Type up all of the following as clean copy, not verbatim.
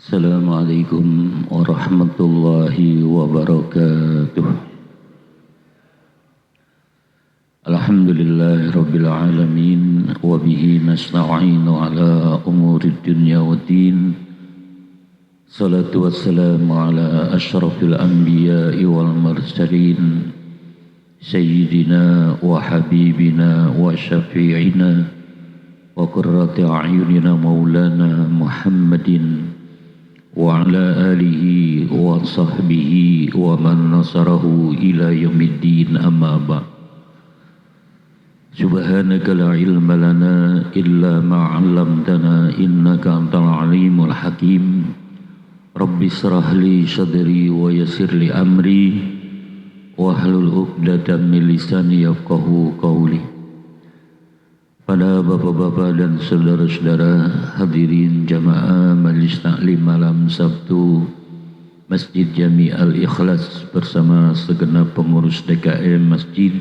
Assalamualaikum warahmatullahi wabarakatuh. Alhamdulillahi rabbil alamin wa bihi nasta'inu ala umurid dunya waddin. Salatu wassalamu ala asyrafil anbiya'i wal mursalin sayyidina wa habibina wa syafi'ina wa qurrati a'yunina maulana Muhammadin wa ala alihi wa sahbihi wa man nasarahu ila yaumiddin, amma ba'd. Subhanaka la ilma lana illa ma 'allamtana innaka antal alimul hakim. Rabbi shrah li sadri wa yassir li amri wahlul 'uqdatam min lisani yafqahu qawli. Pada bapak-bapak dan saudara-saudara hadirin jamaah Majelis Taklim malam Sabtu Masjid Jami Al-Ikhlas bersama segenap pengurus DKM Masjid,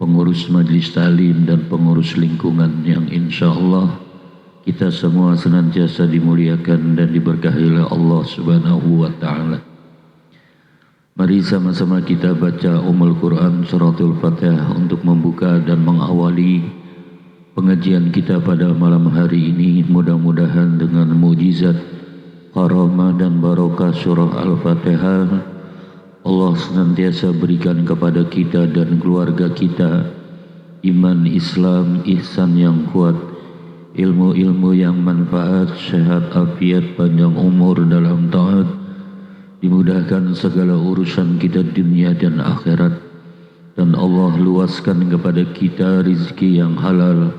pengurus Majelis Taklim dan pengurus lingkungan yang insya Allah kita semua senantiasa dimuliakan dan diberkahi oleh Allah Subhanahu wa Ta'ala. Mari sama-sama kita baca Ummul Quran Suratul Fatihah untuk membuka dan mengawali pengajian kita pada malam hari ini. Mudah-mudahan dengan mujizat, karamah dan barokah surah Al-Fatihah, Allah senantiasa berikan kepada kita dan keluarga kita iman, Islam, ihsan yang kuat, ilmu-ilmu yang manfaat, sehat, afiat, panjang umur dalam taat, dimudahkan segala urusan kita dunia dan akhirat, dan Allah luaskan kepada kita rizki yang halal,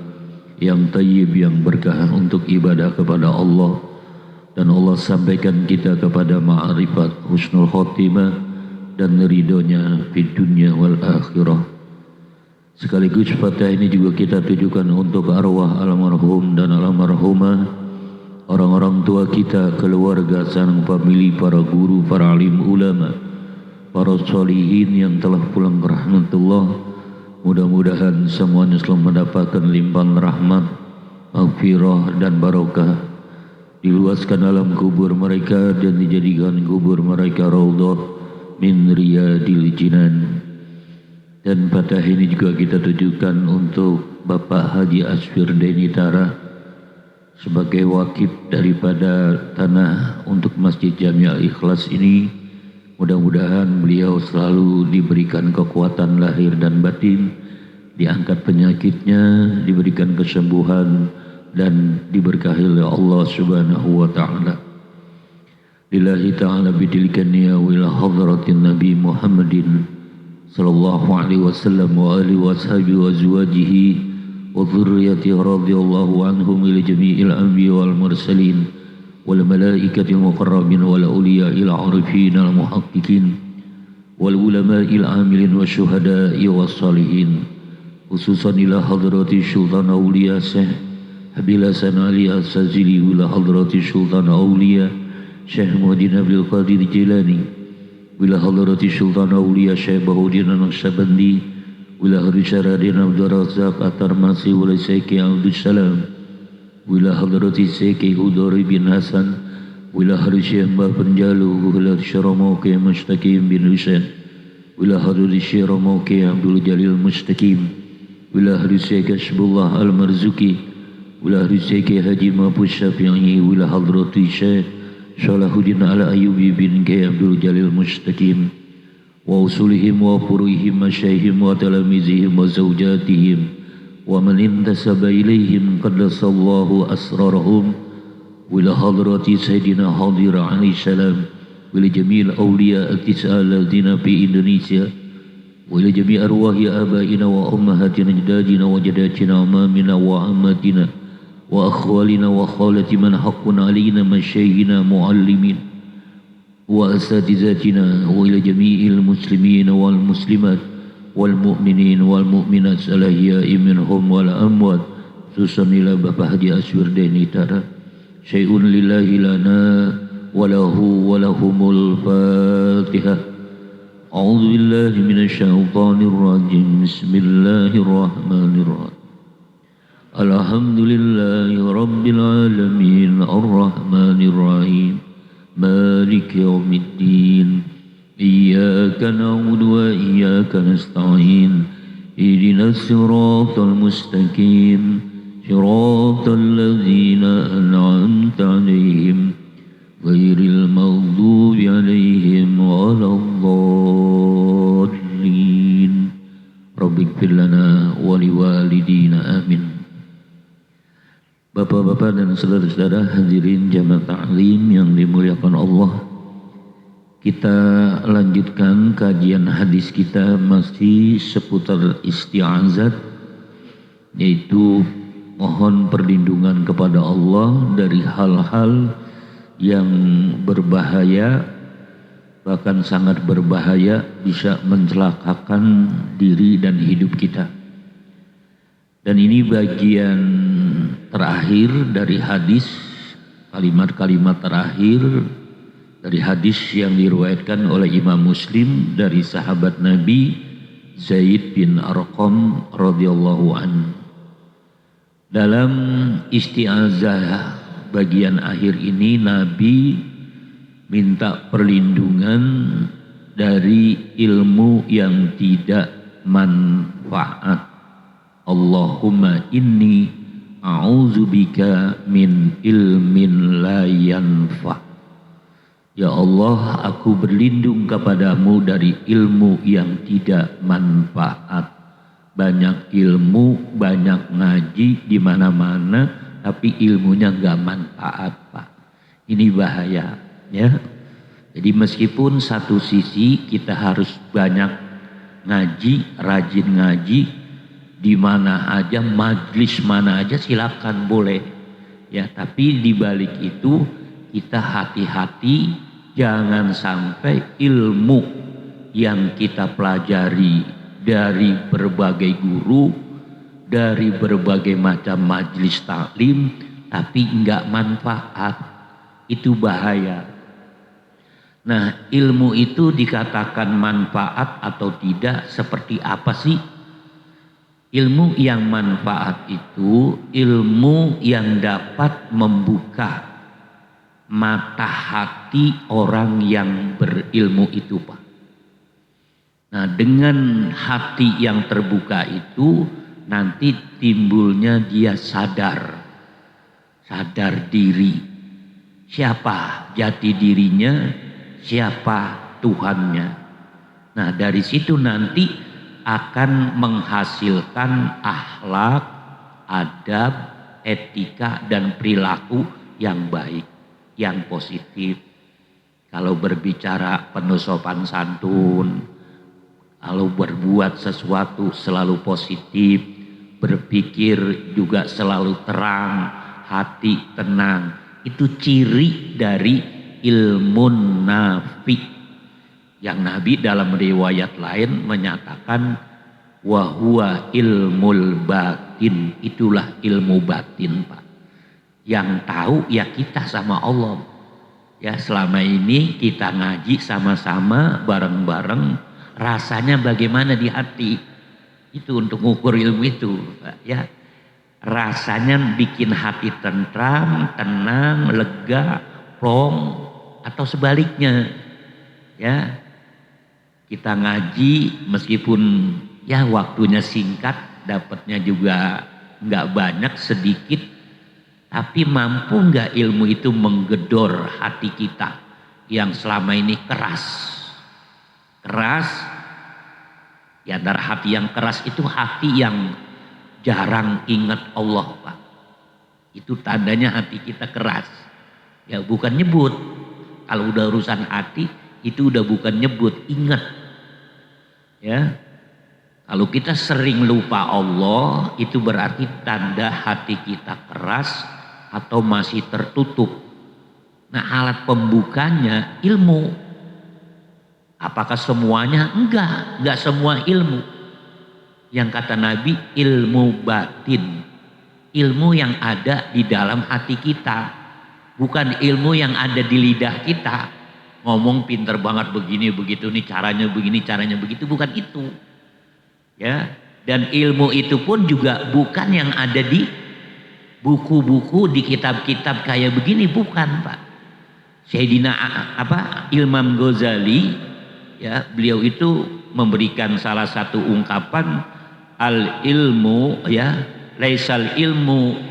yang tayyib, yang berkah untuk ibadah kepada Allah, dan Allah sampaikan kita kepada ma'rifat, husnul khotimah dan ridhonya di dunia wal akhirah. Sekaligus Fatihah ini juga kita tujukan untuk arwah almarhum dan almarhumah, orang-orang tua kita, keluarga, sanak famili, para guru, para alim ulama, para sholihin yang telah pulang ke rahmatullah. Mudah-mudahan semuanya selalu mendapatkan limpahan rahmat, maghfirah dan barokah. Diluaskan alam kubur mereka dan dijadikan kubur mereka raudhah min riyadil jinan. Dan Fatihah ini juga kita tujukan untuk Bapak Haji Asfirdeni Tara sebagai wakif daripada tanah untuk Masjid Jami Al-Ikhlas ini. Mudah-mudahan beliau selalu diberikan kekuatan lahir dan batin, diangkat penyakitnya, diberikan kesembuhan dan diberkahi oleh Allah Subhanahu wa Ta'ala. Lillahi ta'ala bidilkan ya wila hadratin Nabi Muhammadin sallallahu alaihi wasallam wa alihi wa sahbihi wa azwajihi wa dhurriyyatihi radhiyallahu anhum ila jami'il anbiya wal mursalin wal malaikatil muqarrabin wal awliya'il arifin al muhaqqiqin wal ulama'il amilin wa syuhada'i was salihin, khususan ila hadrati sultan awliya Syekh Habil Hasan Ali As-Sazili, ila hadrati sultan awliya Syekh Muhyiddin Abdul Qadir Jilani, ila hadrati sultan awliya Syekh Bahuddin An-Naqsyabandi, ila hadratin Abdul Razak At-Tarmasi, wala Syekh Abdul Salam, wila hadrati Syekh Hudari bin Hasan, wila hadrati Mbah Penjalu, wila Syaramoke Mustaqim bin Husain, wila hadrati Syaramoke Abdul Jalil Mustaqim, wila hadrati Syekh Hasbullah Al-Marzuki, wila hadrati Syekh Haji Mahfuz Syafi'i, wila hadrati Syekh Salahuddin Al-Ayyubi bin K. Abdul Jalil Mustaqim, wa usulihim wa furuihim masyaihim wa talamizihim wa zawjatihim wa man intasaba ilaihim qaddasallahu asrarahum, wila hadrati Sayyidina Hadir alaihi salam, wila jami'il awliya al-tis'al ladina fi Indonesia, wila jami' arwahi abaina wa ummahatina jadadina wa jadatina amamina wa amatina wa akhwalina wa khalati man haqqun alina masyaihina muallimin wa asatizatina, wa ila jami'il muslimin wal muslimat wal mu'minin wal mu'minat al-ahya'i minhum wal amwat, khususan ila Bapak Haji Asfirdeni Tara. Syai'un lillahi lana wa lahu wa lahumul Fatihah. A'udzu billahi minasy syaithanir rajim. Bismillahirrahmanirrahim. Alhamdulillahi Rabbil Alamin Ar-Rahmanir Rahim Maliki Yawmiddin Iyyaka na'budu wa iyyaka nasta'in Ihdinas siratal mustaqim Siratal ladzina an'amta 'alaihim ghairil maghdubi 'alaihim waladdallin. Rabbighfir lana wa liwalidina amin. Bapak-bapak dan saudara-saudara hadirin jamaah ta'lim yang dimuliakan Allah, kita lanjutkan kajian hadis kita masih seputar isti'azat, yaitu mohon perlindungan kepada Allah dari hal-hal yang berbahaya, bahkan sangat berbahaya, bisa mencelakakan diri dan hidup kita. Dan ini bagian terakhir dari hadis, kalimat-kalimat terakhir dari hadis yang diriwayatkan oleh Imam Muslim dari sahabat Nabi Zaid bin Arqam radhiyallahu anhu. Dalam isti'azah bagian akhir ini Nabi minta perlindungan dari ilmu yang tidak manfaat. Allahumma inni a'udzubika min ilmin la yanfa'. Ya Allah, aku berlindung kepadamu dari ilmu yang tidak manfaat. Banyak ilmu, banyak ngaji di mana-mana, tapi ilmunya nggak manfaat, Pak. Ini bahaya, ya. Jadi meskipun satu sisi kita harus banyak ngaji, rajin ngaji, di mana aja, majlis mana aja silakan boleh, ya. Tapi di balik itu kita hati-hati, jangan sampai ilmu yang kita pelajari dari berbagai guru, dari berbagai macam majlis taklim, tapi enggak manfaat. Itu bahaya. Nah, ilmu itu dikatakan manfaat atau tidak seperti apa sih? Ilmu yang manfaat itu ilmu yang dapat membuka mata hati orang yang berilmu itu, Pak. Nah, dengan hati yang terbuka itu nanti timbulnya dia sadar diri. Siapa jati dirinya, siapa Tuhannya. Nah, dari situ nanti akan menghasilkan akhlak, adab, etika dan perilaku yang baik, yang positif. Kalau berbicara penuh sopan santun, kalau berbuat sesuatu selalu positif, berpikir juga selalu terang, hati tenang. Itu ciri dari ilmu nafi. Yang Nabi dalam riwayat lain menyatakan wahwa ilmul batin, itulah ilmu batin, Pak. Yang tahu ya kita sama Allah. Ya, selama ini kita ngaji sama-sama bareng-bareng, rasanya bagaimana di hati? Itu untuk mengukur ilmu itu, Pak, ya. Rasanya bikin hati tentram, tenang, lega, plong, atau sebaliknya. Ya. Kita ngaji meskipun ya waktunya singkat, dapatnya juga nggak banyak, sedikit, tapi mampu nggak ilmu itu menggedor hati kita yang selama ini keras. Di antara hati yang keras itu hati yang jarang ingat Allah, Pak. Itu tandanya hati kita keras. Ya bukan nyebut. Kalau udah urusan hati itu udah bukan nyebut, ingat. Ya. Kalau kita sering lupa Allah, itu berarti tanda hati kita keras atau masih tertutup. Nah, alat pembukanya ilmu. Apakah semuanya? Enggak semua ilmu. Yang kata Nabi, ilmu batin. Ilmu yang ada di dalam hati kita. Bukan ilmu yang ada di lidah kita. Ngomong pinter banget begini begitu nih, caranya begini caranya begitu, bukan itu. Ya, dan ilmu itu pun juga bukan yang ada di buku-buku di kitab-kitab kayak begini bukan, Pak. Sayyidina Imam Ghazali, ya, beliau itu memberikan salah satu ungkapan, al ilmu, ya, laisal ilmu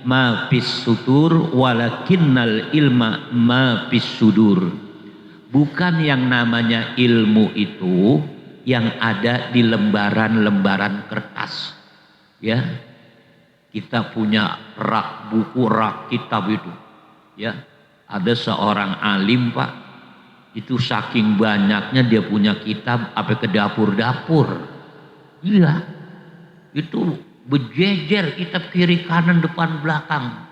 ma fis sudur walakinnal ilma ma fis sudur. Bukan yang namanya ilmu itu yang ada di lembaran-lembaran kertas, ya. Kita punya rak buku, rak kitab itu, ya. Ada seorang alim, Pak, itu saking banyaknya dia punya kitab sampai ke dapur-dapur. Iya, itu berjejer kitab kiri kanan depan belakang.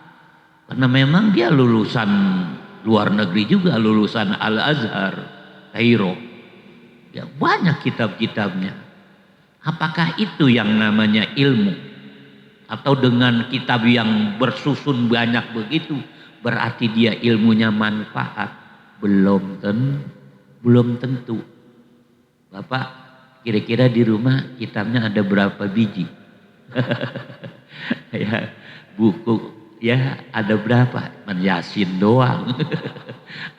Karena memang dia lulusan luar negeri juga, lulusan Al-Azhar, Kairo. Ya, banyak kitab-kitabnya. Apakah itu yang namanya ilmu? Atau dengan kitab yang bersusun banyak begitu berarti dia ilmunya manfaat? Belum tentu. Bapak, kira-kira di rumah kitabnya ada berapa biji? Ya, buku ya ada berapa? Yasin doang.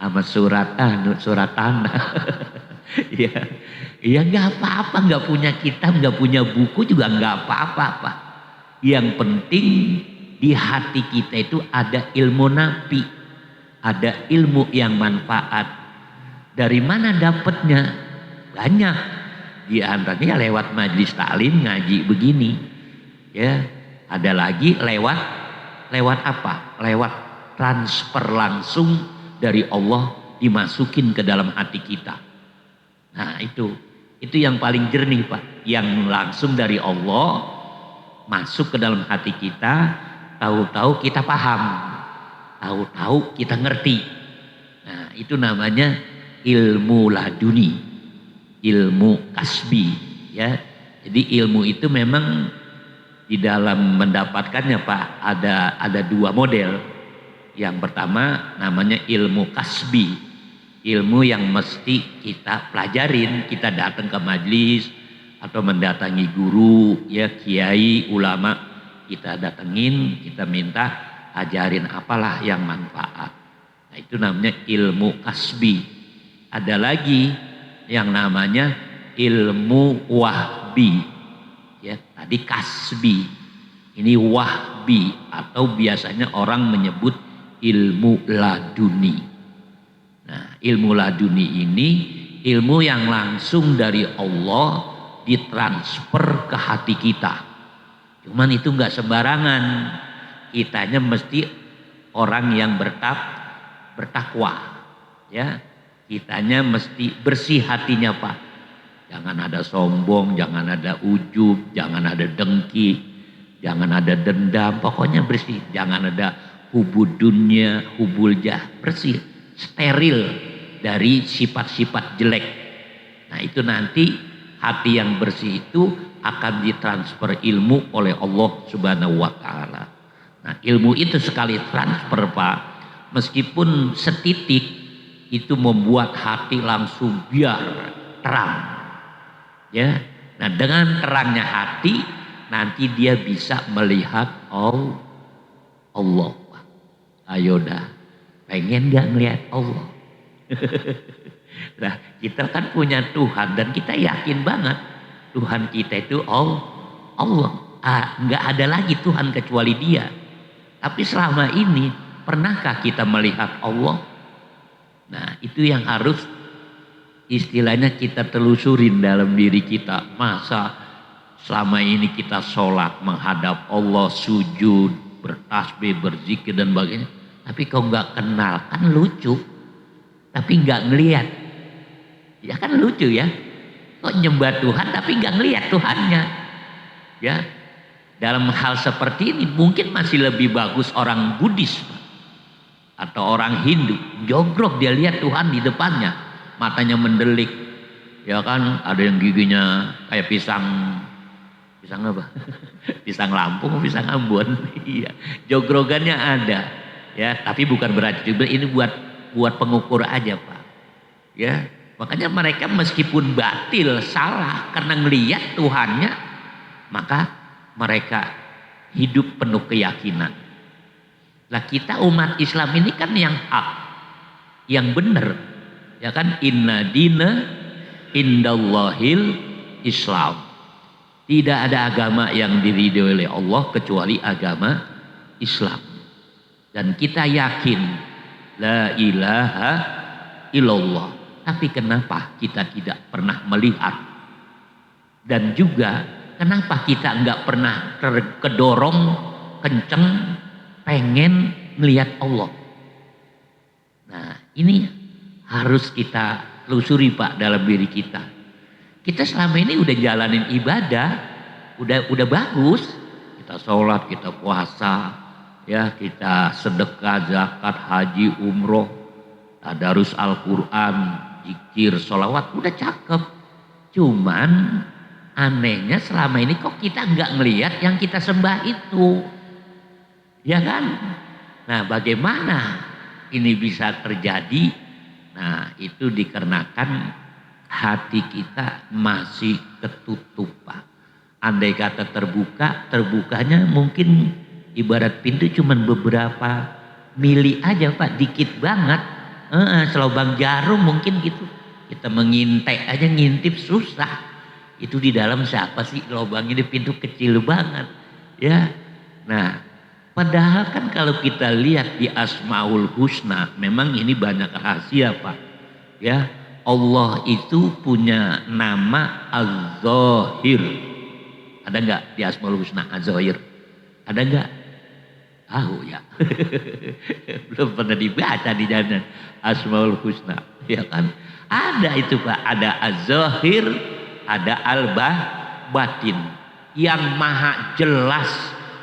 Sama surat tanah. Ya, ya nggak apa-apa, nggak punya kitab, nggak punya buku juga nggak apa-apa, Pak. Yang penting di hati kita itu ada ilmu nafi, ada ilmu yang manfaat. Dari mana dapatnya? Banyak. Di antaranya lewat majlis taklim ngaji begini, ya. Ada lagi lewat apa? Lewat transfer langsung dari Allah dimasukin ke dalam hati kita. Nah itu yang paling jernih, Pak. Yang langsung dari Allah masuk ke dalam hati kita, tahu-tahu kita paham, tahu-tahu kita ngerti. Nah itu namanya ilmu laduni, ilmu kasbi, ya. Jadi ilmu itu memang di dalam mendapatkannya, Pak, ada dua model. Yang pertama namanya ilmu kasbi, ilmu yang mesti kita pelajarin, kita datang ke majlis atau mendatangi guru, ya, kiai, ulama, kita datengin, kita minta ajarin apalah yang manfaat. Nah itu namanya ilmu kasbi. Ada lagi yang namanya ilmu wahbi, ya, tadi kasbi, ini wahbi, atau biasanya orang menyebut ilmu laduni. Nah ilmu laduni ini ilmu yang langsung dari Allah ditransfer ke hati kita. Cuman itu nggak sembarangan. Kitanya mesti orang yang bertakwa, ya. Kitanya mesti bersih hatinya, Pak. Jangan ada sombong, jangan ada ujub, jangan ada dengki, jangan ada dendam. Pokoknya bersih. Jangan ada hubud dunya, hubul jah. Bersih, steril dari sifat-sifat jelek. Nah itu nanti hati yang bersih itu akan ditransfer ilmu oleh Allah Subhanahu wa Ta'ala. Nah ilmu itu sekali transfer, Pak, meskipun setitik, itu membuat hati langsung biar terang, ya. Nah dengan terangnya hati nanti dia bisa melihat Allah. Ayo dah, pengen gak ngelihat Allah? Nah kita kan punya Tuhan dan kita yakin banget Tuhan kita itu Allah. Nggak ada lagi Tuhan kecuali Dia. Tapi selama ini pernahkah kita melihat Allah? Nah itu yang harus istilahnya kita telusurin dalam diri kita. Masa selama ini kita sholat menghadap Allah, sujud, bertasbih, berzikir dan sebagainya, tapi kau nggak kenal, kan lucu. Tapi nggak ngelihat, ya kan lucu ya. Kok nyembah Tuhan tapi nggak ngelihat Tuhannya, ya. Dalam hal seperti ini mungkin masih lebih bagus orang Buddhis atau orang Hindu. Jogrok dia lihat Tuhan di depannya, matanya mendelik, ya kan. Ada yang giginya kayak pisang apa? Pisang Lampung, pisang Ambon. Iya, jogrogannya ada, ya. Tapi bukan berarti juga ini buat pengukur aja, Pak, ya. Makanya mereka meskipun batil, salah, karena ngelihat Tuhannya, maka mereka hidup penuh keyakinan. Lah kita umat Islam ini kan yang hak, yang benar. Ya kan, inna dina indallahil Islam. Tidak ada agama yang diridhoi oleh Allah kecuali agama Islam. Dan kita yakin la ilaha illallah. Tapi kenapa kita tidak pernah melihat? Dan juga kenapa kita enggak pernah kedorong kenceng pengen melihat Allah? Nah, ini harus kita telusuri Pak dalam diri kita. Kita selama ini udah jalanin ibadah, udah bagus. Kita sholat, kita puasa, ya kita sedekah, zakat, haji, umroh, tadarus Al-Quran, zikir, sholawat, udah cakep. Cuman anehnya selama ini kok kita nggak ngelihat yang kita sembah itu, ya kan? Nah, bagaimana ini bisa terjadi? Nah, itu dikarenakan hati kita masih ketutup Pak. Andai kata terbuka, terbukanya mungkin ibarat pintu cuman beberapa mili aja Pak, dikit banget. Selobang jarum mungkin gitu. Kita mengintai aja, ngintip susah. Itu di dalam siapa sih lubang ini, pintu kecil banget. Ya. Nah, padahal kan kalau kita lihat di Asmaul Husna, memang ini banyak rahasia Pak. Ya, Allah itu punya nama Az-Zahir. Ada nggak di Asmaul Husna Az-Zahir? Ada nggak? Tahu ya. Belum pernah dibaca di jalan Asmaul Husna, ya kan? Ada itu Pak, ada Az-Zahir, ada Al-Batin. Yang maha jelas,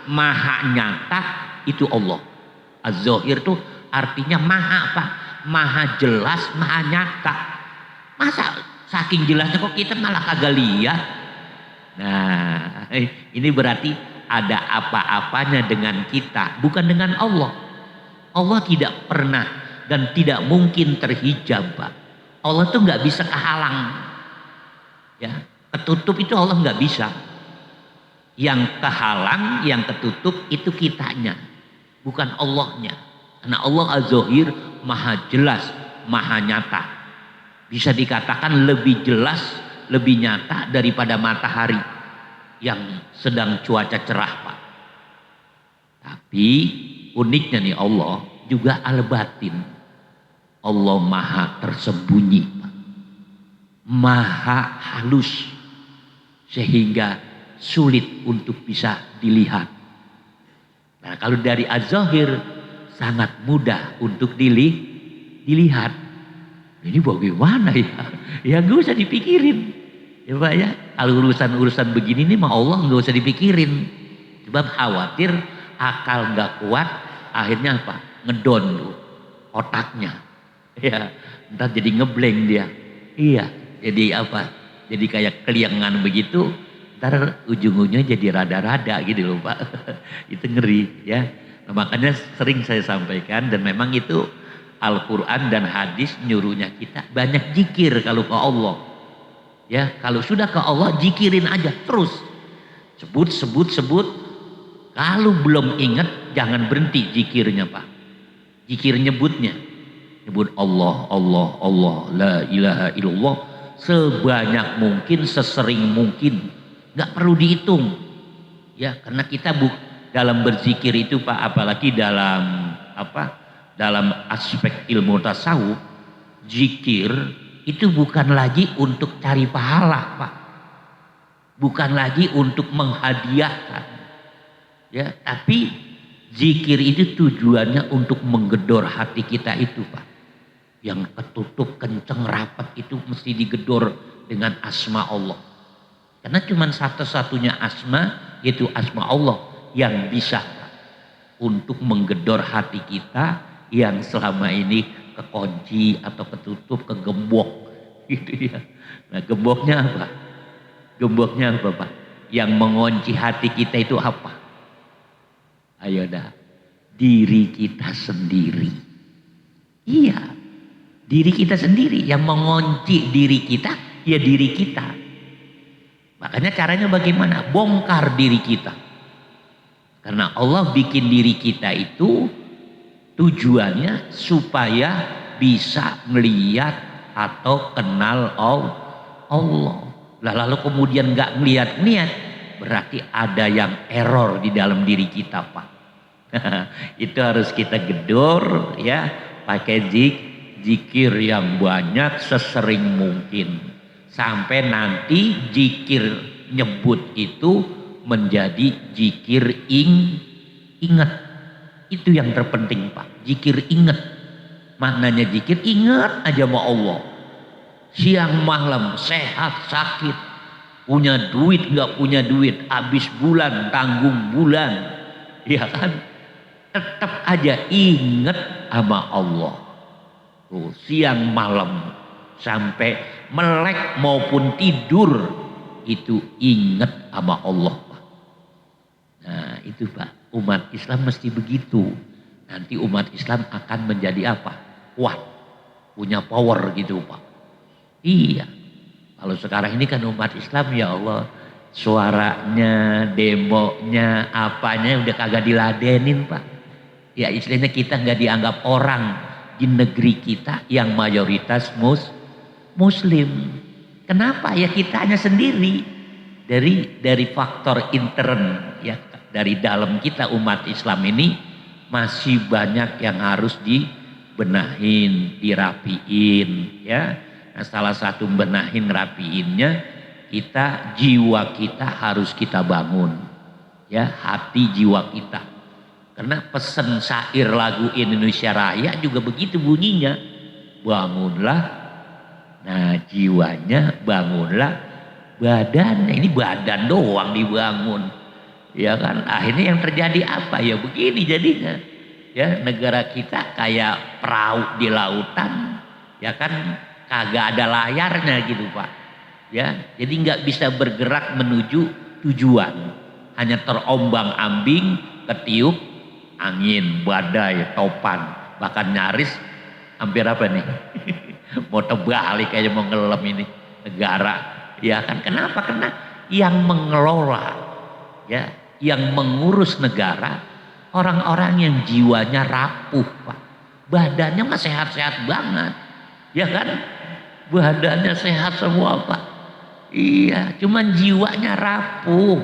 maha nyata itu Allah. Az-Zahir itu artinya maha Pak, maha jelas, maha nyata. Masa saking jelasnya kok kita malah kagak lihat? Nah, ini berarti ada apa-apanya dengan kita, bukan dengan Allah. Allah tidak pernah dan tidak mungkin terhijab Pak. Allah tuh nggak bisa kehalang. Ya, ketutup itu Allah nggak bisa. Yang kehalang, yang ketutup itu kitanya, bukan Allahnya. Karena Allah Az-Zahir maha jelas, maha nyata. Bisa dikatakan lebih jelas, lebih nyata daripada matahari yang sedang cuaca cerah Pak. Tapi uniknya nih Allah juga Al-Batin. Allah maha tersembunyi Pak. Maha halus sehingga sulit untuk bisa dilihat. Nah, kalau dari Az-Zahir sangat mudah untuk dilihat. Ini bagaimana ya? Ya gak usah dipikirin. Ya Pak ya, kalau urusan-urusan begini nih mah Allah gak usah dipikirin. Sebab khawatir akal gak kuat, akhirnya apa? Ngedon tuh otaknya. Ya, ntar jadi ngeblank dia. Iya, jadi apa? Jadi kayak keliangan begitu, ntar ujung-ujungnya jadi rada-rada gitu loh Pak. Itu ngeri ya. Nah, makanya sering saya sampaikan, dan memang itu Al-Quran dan hadis nyuruhnya kita banyak zikir kalau ke Allah. Ya, kalau sudah ke Allah zikirin aja terus. Sebut. Kalau belum ingat jangan berhenti zikirnya Pak. Zikir nyebutnya. Nyebut Allah, la ilaha illallah sebanyak mungkin, sesering mungkin. Nggak perlu dihitung. Ya, karena kita dalam berzikir itu Pak, apalagi dalam dalam aspek ilmu tasawuf, zikir itu bukan lagi untuk cari pahala Pak, bukan lagi untuk menghadiahkan, ya, tapi zikir itu tujuannya untuk menggedor hati kita itu Pak, yang ketutup kenceng rapat itu mesti digedor dengan asma Allah, karena cuma satu-satunya asma, yaitu asma Allah yang bisa Pak, untuk menggedor hati kita yang selama ini kekunci atau ketutup, kegembok gitu ya. Nah, gemboknya apa? Gemboknya apa Pak? Yang mengunci hati kita itu apa? Ayo dah, diri kita sendiri. Iya, diri kita sendiri yang mengunci diri kita, ya diri kita. Makanya caranya bagaimana? Bongkar diri kita. Karena Allah bikin diri kita itu Tujuannya supaya bisa melihat atau kenal Allah. Lah lalu kemudian nggak ngeliat-ngeliat, berarti ada yang error di dalam diri kita, Pak. Itu harus kita gedor ya, pakai zikir yang banyak sesering mungkin. Sampai nanti zikir nyebut itu menjadi zikir ingat. Itu yang terpenting, Pak. Zikir ingat. Maknanya zikir ingat aja sama Allah. Siang malam, sehat sakit, punya duit nggak punya duit, habis bulan tanggung bulan, ya kan? Tetap aja ingat sama Allah. Tuh, siang malam sampai melek maupun tidur itu ingat sama Allah, Pak. Nah itu, Pak. Umat Islam mesti begitu. Nanti umat Islam akan menjadi apa? Kuat, punya power gitu, Pak. Iya. Kalau sekarang ini kan umat Islam, ya Allah, suaranya, demonya, apanya udah kagak diladenin, Pak. Ya istilahnya kita nggak dianggap orang di negeri kita yang mayoritas Muslim. Kenapa? Ya kita hanya sendiri dari faktor intern ya. Dari dalam kita umat Islam ini masih banyak yang harus dibenahin, dirapiin ya. Nah, salah satu benahin rapiinnya jiwa kita harus kita bangun ya, hati jiwa kita. Karena pesan syair lagu Indonesia Raya juga begitu bunyinya. Bangunlah, nah jiwanya bangunlah, badannya ini badan doang dibangun. Ya kan, akhirnya yang terjadi apa ya begini jadinya ya, negara kita kayak perahu di lautan ya kan, kagak ada layarnya gitu, Pak ya. Jadi nggak bisa bergerak menuju tujuan, hanya terombang ambing, ketiup angin, badai, topan, bahkan nyaris hampir apa nih mau terbalik kayak mau ngelem ini negara ya kan. Kenapa? Karena yang mengelola ya, yang mengurus negara orang-orang yang jiwanya rapuh, Pak. Badannya mah sehat-sehat banget ya kan, badannya sehat semua, Pak. Iya, cuman jiwanya rapuh.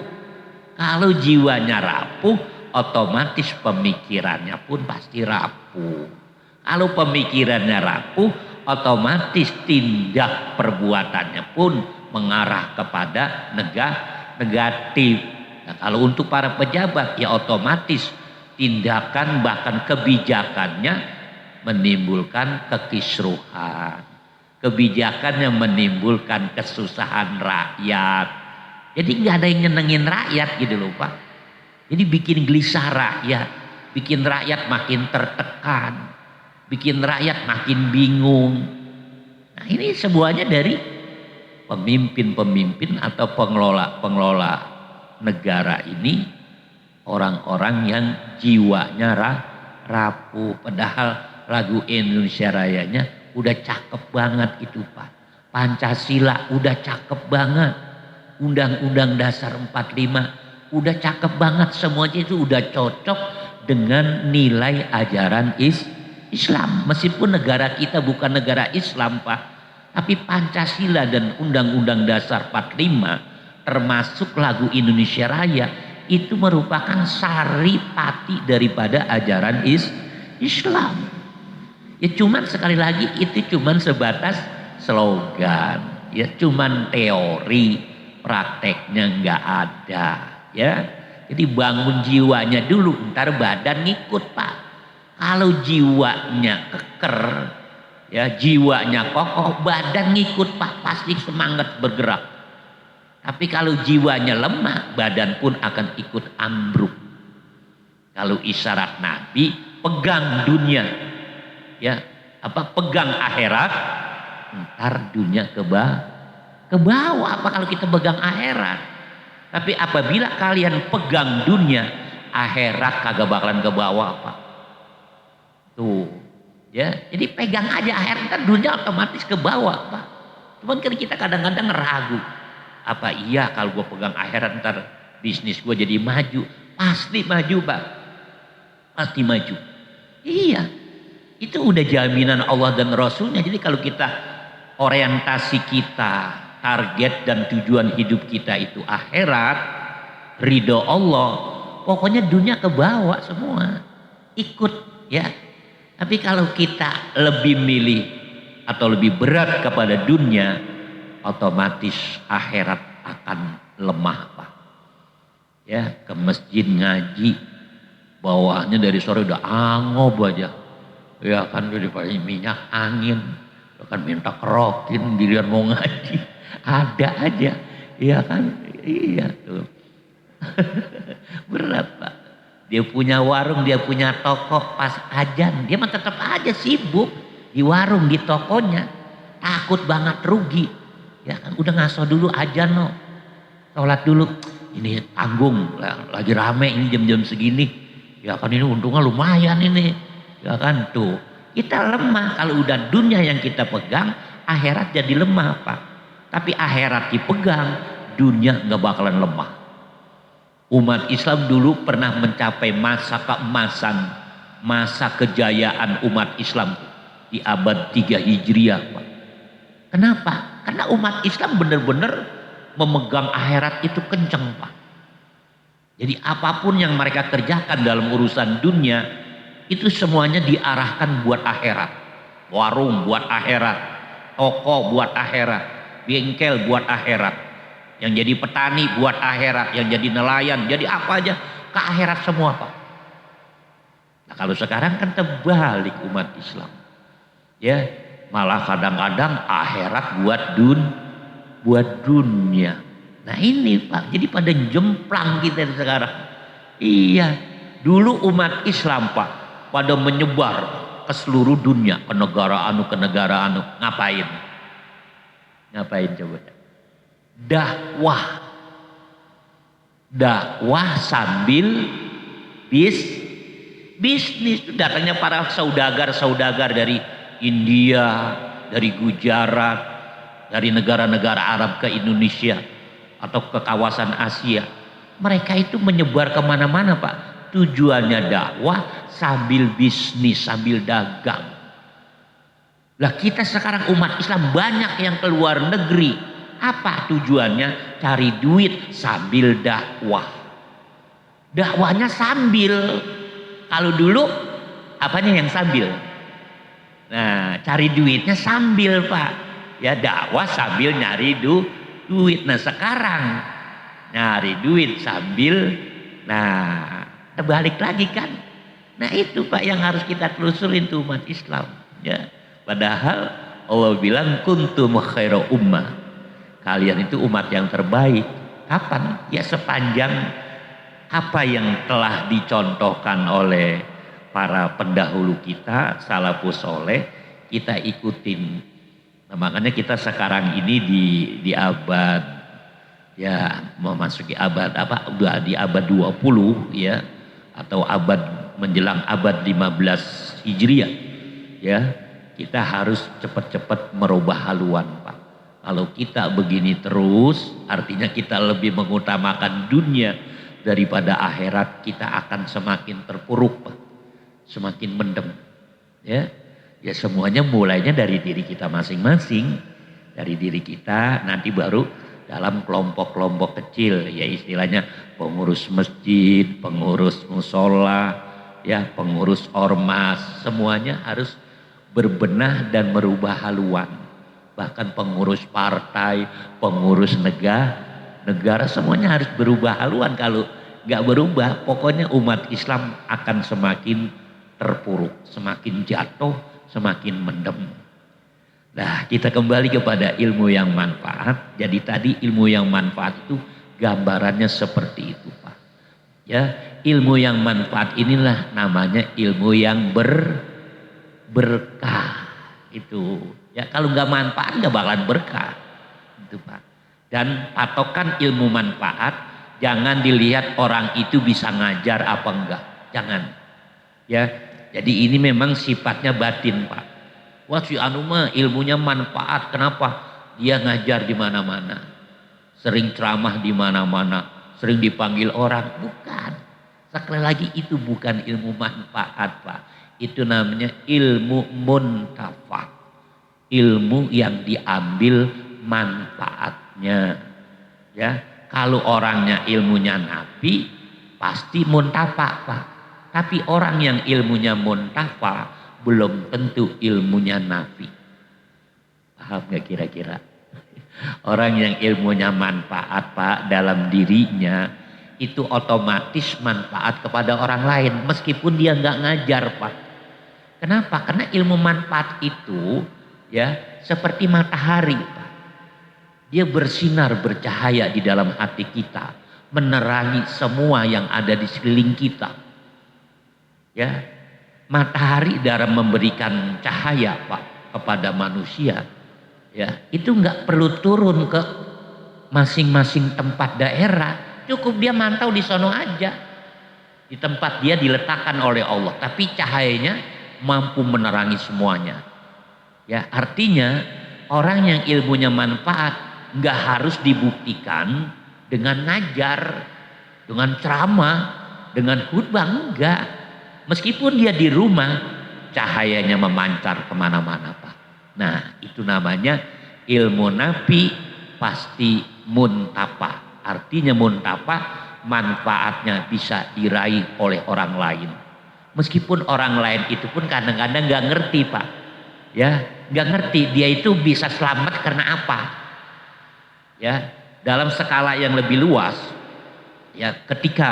Kalau jiwanya rapuh, otomatis pemikirannya pun pasti rapuh. Kalau pemikirannya rapuh, otomatis tindak perbuatannya pun mengarah kepada negatif. Nah, kalau untuk para pejabat ya otomatis tindakan bahkan kebijakannya menimbulkan kekisruhan. Kebijakannya menimbulkan kesusahan rakyat. Jadi nggak ada yang nyenengin rakyat gitu loh, Pak. Jadi bikin gelisah rakyat, bikin rakyat makin tertekan, bikin rakyat makin bingung. Nah ini semuanya dari pemimpin-pemimpin atau pengelola negara ini, orang-orang yang jiwanya rapuh. Padahal lagu Indonesia Rayanya udah cakep banget itu, Pak. Pancasila udah cakep banget, Undang-Undang Dasar 45 udah cakep banget, semuanya itu udah cocok dengan nilai ajaran Islam. Meskipun negara kita bukan negara Islam, Pak, tapi Pancasila dan Undang-Undang Dasar 45 termasuk lagu Indonesia Raya itu merupakan saripati daripada ajaran Islam. Ya cuman sekali lagi itu cuman sebatas slogan, ya cuman teori, prakteknya nggak ada ya. Jadi bangun jiwanya dulu, ntar badan ngikut, Pak. Kalau jiwanya keker ya, jiwanya kokoh, badan ngikut, Pak, pasti semangat bergerak. Tapi kalau jiwanya lemah, badan pun akan ikut ambruk. Kalau isyarat Nabi, pegang dunia, ya, pegang akhirat, ntar dunia ke bawah. Apa kalau kita pegang akhirat? Tapi apabila kalian pegang dunia, akhirat kagak bakalan ke bawah, Pak. Tuh, ya, jadi pegang aja akhirat, ntar dunia otomatis ke bawah, Pak. Cuman kan kita kadang-kadang ragu. Apa iya kalau gue pegang akhirat ntar bisnis gue jadi maju? Pasti maju, Pak. Pasti maju. Iya, itu udah jaminan Allah dan Rasulnya. Jadi kalau kita orientasi kita, target dan tujuan hidup kita itu akhirat, ridho Allah, pokoknya dunia ke bawah semua, ikut ya. Tapi kalau kita lebih milih atau lebih berat kepada dunia, otomatis akhirat akan lemah Pak. Ya, ke masjid ngaji, bawahnya dari sore udah angob aja. Ya kan udah dipakai minyak angin, kan minta kerokin dirian mau ngaji. Ada aja, iya kan? Iya tuh. Berat Pak. Dia punya warung, dia punya toko, pas ajan dia mah tetap aja sibuk di warung, di tokonya, takut banget rugi. Ya kan, udah ngaso dulu ajan no, sholat dulu. Ini tanggung, lagi rame ini jam-jam segini. Ya kan ini untungnya lumayan ini. Ya kan tuh, kita lemah kalau udah dunia yang kita pegang, akhirat jadi lemah Pak. Tapi akhirat dipegang, dunia nggak bakalan lemah. Umat Islam dulu pernah mencapai masa keemasan, masa kejayaan umat Islam di abad 3 Hijriah Pak. Kenapa? Karena umat Islam benar-benar memegang akhirat itu kenceng Pak. Jadi apapun yang mereka kerjakan dalam urusan dunia itu semuanya diarahkan buat akhirat. Warung buat akhirat, toko buat akhirat, bengkel buat akhirat. Yang jadi petani buat akhirat, yang jadi nelayan, jadi apa aja ke akhirat semua Pak. Nah kalau sekarang kan terbalik umat Islam. Ya, malah kadang-kadang akhirat buat dunia. Nah ini Pak, jadi pada jemplang kita sekarang. Iya, dulu umat Islam Pak pada menyebar ke seluruh dunia, ke negara anu, ngapain? Ngapain coba? Dakwah sambil bisnis. Datangnya para saudagar dari India, dari Gujarat, dari negara-negara Arab ke Indonesia atau ke kawasan Asia. Mereka itu menyebar kemana-mana Pak. Tujuannya dakwah sambil bisnis, sambil dagang. Lah kita sekarang umat Islam banyak yang keluar negeri. Apa tujuannya? Cari duit sambil dakwah. Dakwahnya sambil. Kalau dulu apanya yang sambil? Nah, cari duitnya sambil Pak. Ya dakwah sambil nyari duit. Nah sekarang nyari duit sambil, nah terbalik lagi kan. Nah itu Pak yang harus kita telusurin tuh umat Islam. Ya, padahal Allah bilang kuntum khairu ummah. Kalian itu umat yang terbaik. Kapan? Ya sepanjang apa yang telah dicontohkan oleh para pendahulu kita, salafus soleh, kita ikutin. Nah, makanya kita sekarang ini di abad, ya memasuki abad apa? Udah di abad 20 ya, atau abad menjelang abad 15 Hijriah. Ya, kita harus cepat-cepat merubah haluan Pak. Kalau kita begini terus, artinya kita lebih mengutamakan dunia daripada akhirat, kita akan semakin terpuruk Pak. Semakin mendem. Ya, ya semuanya mulainya dari diri kita masing-masing. Dari diri kita, nanti baru dalam kelompok-kelompok kecil. Ya istilahnya pengurus masjid, pengurus musola, ya pengurus ormas. Semuanya harus berbenah dan merubah haluan. Bahkan pengurus partai, pengurus negara semuanya harus berubah haluan. Kalau nggak berubah, pokoknya umat Islam akan semakin terpuruk, semakin jatuh, semakin mendem. Nah, kita kembali kepada ilmu yang manfaat. Jadi tadi ilmu yang manfaat itu gambarannya seperti itu Pak. Ya, ilmu yang manfaat inilah namanya ilmu yang berkah. Itu ya, kalau nggak manfaat nggak bakalan berkah itu Pak. Dan patokan ilmu manfaat jangan dilihat orang itu bisa ngajar apa enggak, jangan ya. Jadi ini memang sifatnya batin Pak. Wah si anu mah ilmunya manfaat, kenapa? Dia ngajar di mana-mana, sering ceramah di mana-mana, sering dipanggil orang. Bukan, sekali lagi itu bukan ilmu manfaat Pak. Itu namanya ilmu muntafa. Ilmu yang diambil manfaatnya. Ya, kalau orangnya ilmunya nafi pasti muntafa, Pak. Tapi orang yang ilmunya muntafa belum tentu ilmunya nafi. Paham nggak kira-kira? Orang yang ilmunya manfaat, Pak, dalam dirinya itu otomatis manfaat kepada orang lain meskipun dia nggak ngajar, Pak. Kenapa? Karena ilmu manfaat itu ya seperti matahari, Pak. Dia bersinar bercahaya di dalam hati kita, menerangi semua yang ada di sekeliling kita. Ya, matahari dalam memberikan cahaya, Pak, kepada manusia. Ya, itu nggak perlu turun ke masing-masing tempat daerah, cukup dia mantau di sono aja. Di tempat dia diletakkan oleh Allah, tapi cahayanya mampu menerangi semuanya. Ya, artinya orang yang ilmunya manfaat nggak harus dibuktikan dengan ngajar, dengan ceramah, dengan khutbah, enggak. Meskipun dia di rumah, cahayanya memancar kemana-mana, Pak. Nah, itu namanya ilmu nafi pasti muntafa. Artinya muntafa, manfaatnya bisa diraih oleh orang lain. Meskipun orang lain itu pun kadang-kadang nggak ngerti, Pak. Ya, nggak ngerti dia itu bisa selamat karena apa. Ya, dalam skala yang lebih luas, ya ketika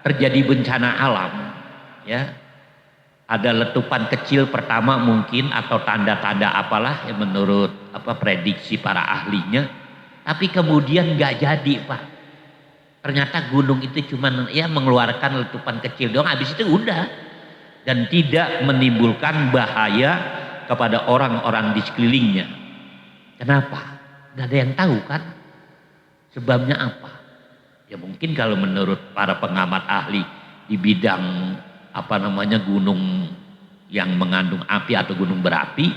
terjadi bencana alam, ya ada letupan kecil pertama mungkin atau tanda-tanda apalah yang menurut prediksi para ahlinya, tapi kemudian nggak jadi, Pak. Ternyata gunung itu cuma ya mengeluarkan letupan kecil doang, habis itu udah, dan tidak menimbulkan bahaya kepada orang-orang di sekelilingnya. Kenapa? Nggak ada yang tahu kan sebabnya apa. Ya mungkin kalau menurut para pengamat ahli di bidang gunung yang mengandung api atau gunung berapi,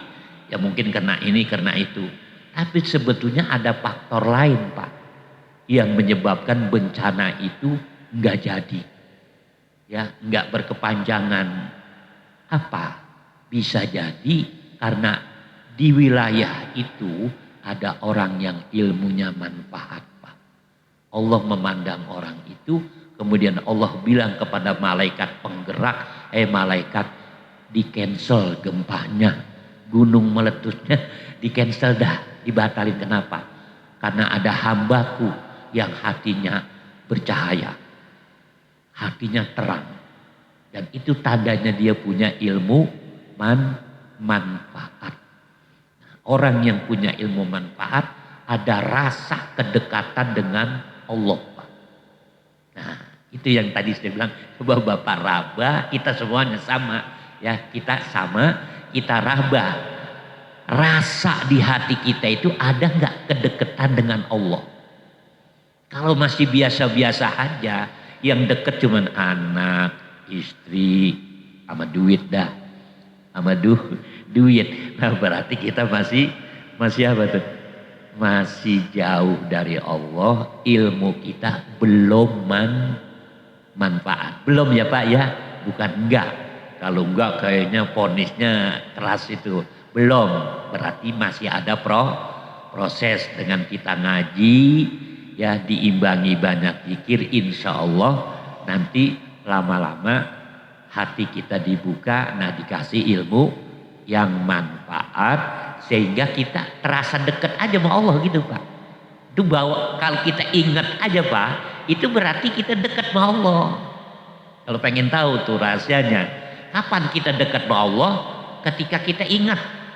ya mungkin karena ini karena itu. Tapi sebetulnya ada faktor lain, Pak, yang menyebabkan bencana itu nggak jadi, ya nggak berkepanjangan. Apa? Bisa jadi karena di wilayah itu ada orang yang ilmunya manfaat, Pak. Allah memandang orang itu. Kemudian Allah bilang kepada malaikat penggerak, malaikat, di cancel gempanya, gunung meletusnya di cancel dah, dibatalin. Kenapa? Karena ada hambaku yang hatinya bercahaya, hatinya terang, dan itu tandanya dia punya ilmu manfaat. Orang yang punya ilmu manfaat ada rasa kedekatan dengan Allah, Pak. Nah, itu yang tadi saya bilang, coba Bapak raba, kita semuanya sama, ya kita sama, kita raba. Rasa di hati kita itu ada nggak kedekatan dengan Allah? Kalau masih biasa-biasa aja, yang deket cuman anak, istri, sama duit dah, sama duit. Nah berarti kita masih apa tuh? Masih jauh dari Allah, ilmu kita belum manfaat. Belum ya Pak ya? Bukan enggak. Kalau enggak kayaknya vonisnya keras itu. Belum, berarti masih ada proses dengan kita ngaji, ya diimbangi banyak zikir, insya Allah nanti lama-lama hati kita dibuka, nah dikasih ilmu yang manfaat, sehingga kita terasa dekat aja sama Allah gitu Pak. Itu bahwa kalau kita ingat aja Pak, itu berarti kita dekat sama Allah. Kalau pengen tahu tuh rahasianya, kapan kita dekat sama Allah? Ketika kita ingat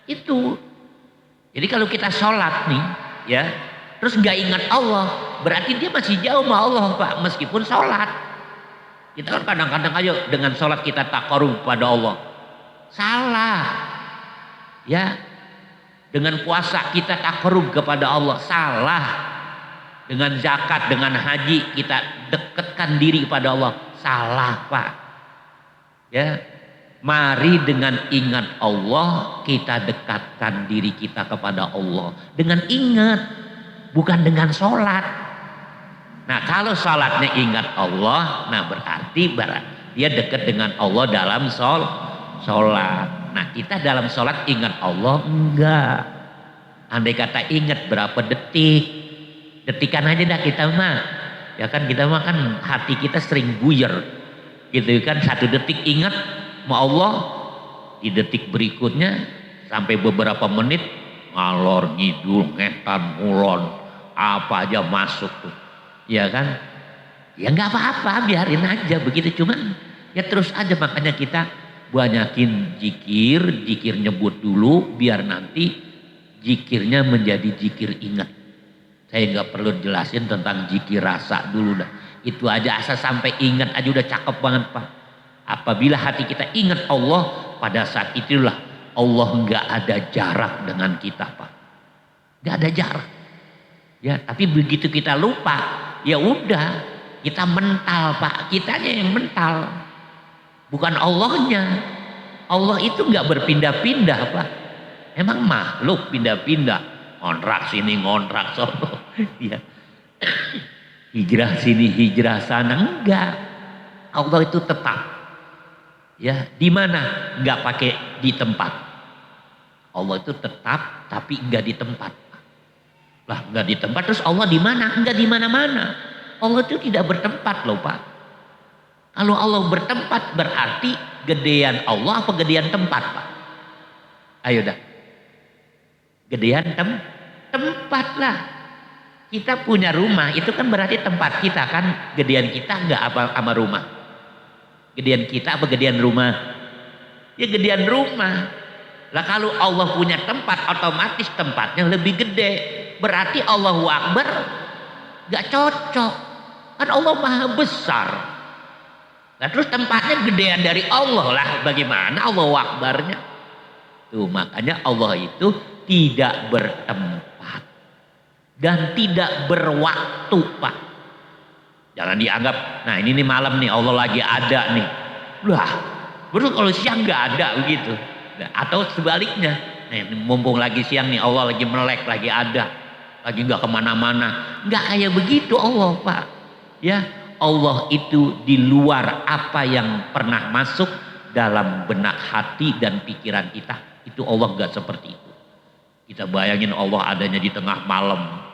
itu. Jadi kalau kita sholat nih, ya, terus nggak ingat Allah, berarti dia masih jauh sama Allah Pak, meskipun sholat. Kita kan kadang-kadang aja dengan sholat kita taqarrub pada Allah. Salah. Ya, dengan puasa kita taqarrub kepada Allah, salah. Dengan zakat, dengan haji kita dekatkan diri kepada Allah, salah Pak. Ya, mari dengan ingat Allah kita dekatkan diri kita kepada Allah. Dengan ingat, bukan dengan sholat. Nah kalau sholatnya ingat Allah, nah berarti dia dekat dengan Allah dalam sholat. Nah kita dalam sholat ingat Allah enggak. Andai kata ingat berapa detik, detikan aja dah kita mah. Ya kan kita mah kan hati kita sering buyar gitu kan, 1 detik ingat sama Allah, di detik berikutnya sampai beberapa menit ngalor ngidul ngetan ngulon apa aja masuk tuh, ya kan. Ya nggak apa-apa, biarin aja begitu, cuman ya terus aja. Makanya kita banyakin zikir nyebut dulu biar nanti zikirnya menjadi zikir ingat. Saya nggak perlu jelasin tentang zikir rasa dulu dah. Itu aja asal sampai ingat aja udah cakep banget Pak. Apabila hati kita ingat Allah, pada saat itulah Allah nggak ada jarak dengan kita Pak. Nggak ada jarak. Ya, tapi begitu kita lupa, ya udah kita mental Pak. Kitanya yang mental, bukan Allahnya. Allah itu nggak berpindah-pindah Pak. Emang makhluk pindah-pindah, ngontrak sini ngontrak sono. Ya. Hijrah sini hijrah sana, enggak. Allah itu tetap. Ya, di mana? Enggak pakai di tempat. Allah itu tetap tapi enggak di tempat. Lah, enggak di tempat terus Allah di mana? Enggak di mana-mana. Allah itu tidak bertempat loh, Pak. Kalau Allah bertempat berarti gedean Allah apa gedean tempat, Pak? Ayo dah. Gedean tempat lah. Kita punya rumah, itu kan berarti tempat kita kan, gedean kita enggak apa sama rumah. Gedean kita apa gedean rumah? Ya gedean rumah. Lah kalau Allah punya tempat, otomatis tempatnya lebih gede. Berarti Allahu Akbar enggak cocok. Kan Allah Maha Besar. Nah terus tempatnya gedean dari Allah lah, bagaimana Allahu Akbarnya? Tuh makanya Allah itu tidak bertempat dan tidak berwaktu Pak. Jangan dianggap, nah ini nih malam nih Allah lagi ada nih. Lah, baru kalau siang nggak ada begitu. Atau sebaliknya, nih mumpung lagi siang nih Allah lagi melek, lagi ada, lagi nggak kemana-mana. Nggak kayak begitu Allah Pak. Ya, Allah itu di luar apa yang pernah masuk dalam benak hati dan pikiran kita. Itu Allah nggak seperti itu. Kita bayangin Allah adanya di tengah malam.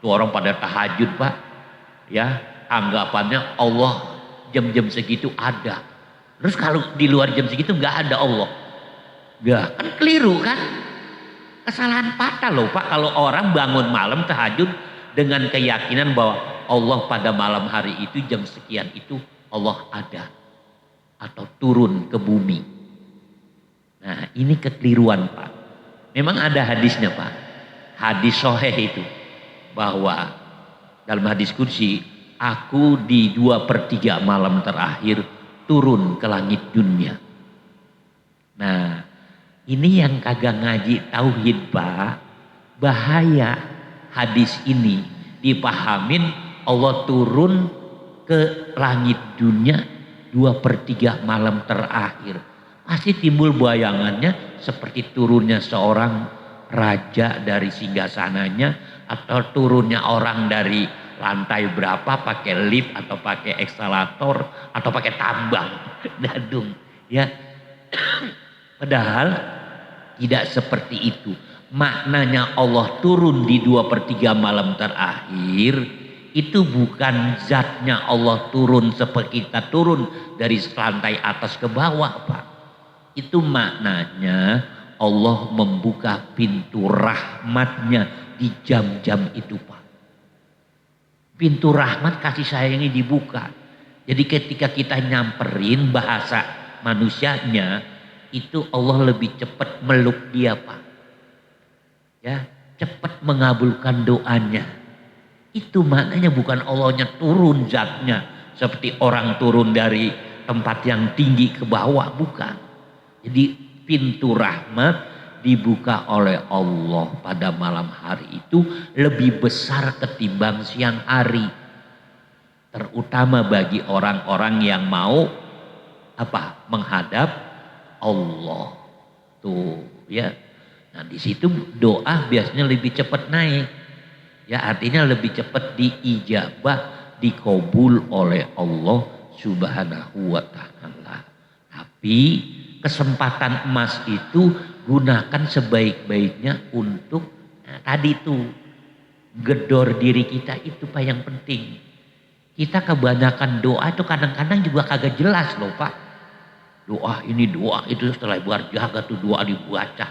Tuh orang pada tahajud Pak. Ya, anggapannya Allah jam-jam segitu ada. Terus kalau di luar jam segitu nggak ada Allah. Ya kan keliru kan. Kesalahan fatal loh Pak kalau orang bangun malam tahajud dengan keyakinan bahwa Allah pada malam hari itu jam sekian itu Allah ada atau turun ke bumi. Nah ini kekeliruan Pak. Memang ada hadisnya Pak. Hadis sahih itu bahwa dalam hadis kursi, aku di 2/3 malam terakhir turun ke langit dunia. Nah ini yang kagak ngaji tauhid Pak, bahaya. Hadis ini dipahamin Allah turun ke langit dunia 2/3 malam terakhir. Pasti timbul bayangannya seperti turunnya seorang raja dari singgasananya, atau turunnya orang dari lantai berapa pakai lift atau pakai eskalator atau pakai tambang dadung ya. Padahal tidak seperti itu. Maknanya Allah turun di 2/3 malam terakhir itu bukan zatnya Allah turun seperti kita turun dari lantai atas ke bawah Pak. Itu maknanya Allah membuka pintu rahmatnya di jam-jam itu Pak. Pintu rahmat kasih sayangnya dibuka. Jadi ketika kita nyamperin bahasa manusianya, itu Allah lebih cepat meluk dia Pak. Ya, cepat mengabulkan doanya. Itu maknanya bukan Allahnya turun zatnya seperti orang turun dari tempat yang tinggi ke bawah, bukan. Jadi pintu rahmat dibuka oleh Allah pada malam hari itu lebih besar ketimbang siang hari. Terutama bagi orang-orang yang mau apa? Menghadap Allah. Tuh, ya. Nah, di situ doa biasanya lebih cepat naik. Ya, artinya lebih cepat diijabah, dikabul oleh Allah Subhanahu wa ta'ala. Tapi kesempatan emas itu gunakan sebaik-baiknya untuk tadi tuh gedor diri kita itu Pak yang penting. Kita kebanyakan doa itu kadang-kadang juga kagak jelas loh Pak. Doa ini doa itu setelah buat jaga tuh doa dibaca.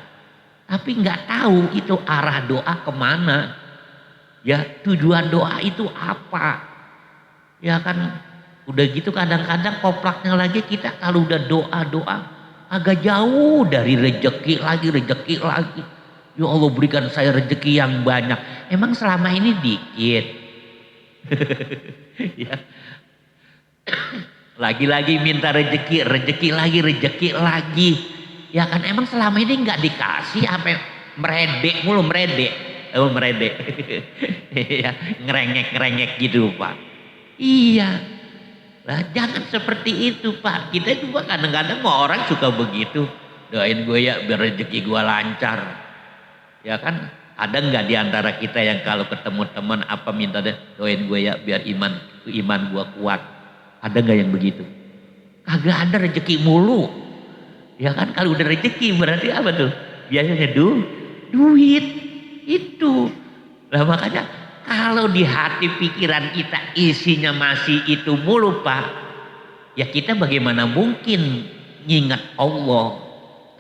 Tapi nggak tahu itu arah doa kemana. Ya tujuan doa itu apa. Ya kan udah gitu kadang-kadang koplaknya lagi kita kalau udah doa-doa agak jauh dari rejeki lagi. Ya Allah berikan saya rejeki yang banyak. Emang selama ini dikit. Ya. Lagi-lagi minta rejeki lagi. Ya kan emang selama ini nggak dikasih apa meredek mulu meredek. Ya, ngerengek gitu Pak. Iya. Lah jangan seperti itu Pak. Kita juga kadang-kadang mau orang suka begitu. Doain gue ya biar rezeki gue lancar. Ya kan ada nggak di antara kita yang kalau ketemu teman apa minta deh doain gue ya biar iman gue kuat. Ada nggak yang begitu? Kagak ada rezeki mulu. Ya kan kalau udah rezeki berarti apa tuh? Biasanya duit itu. Lah makanya kalau di hati pikiran kita isinya masih itu mulu Pak. Ya kita bagaimana mungkin ngingat Allah.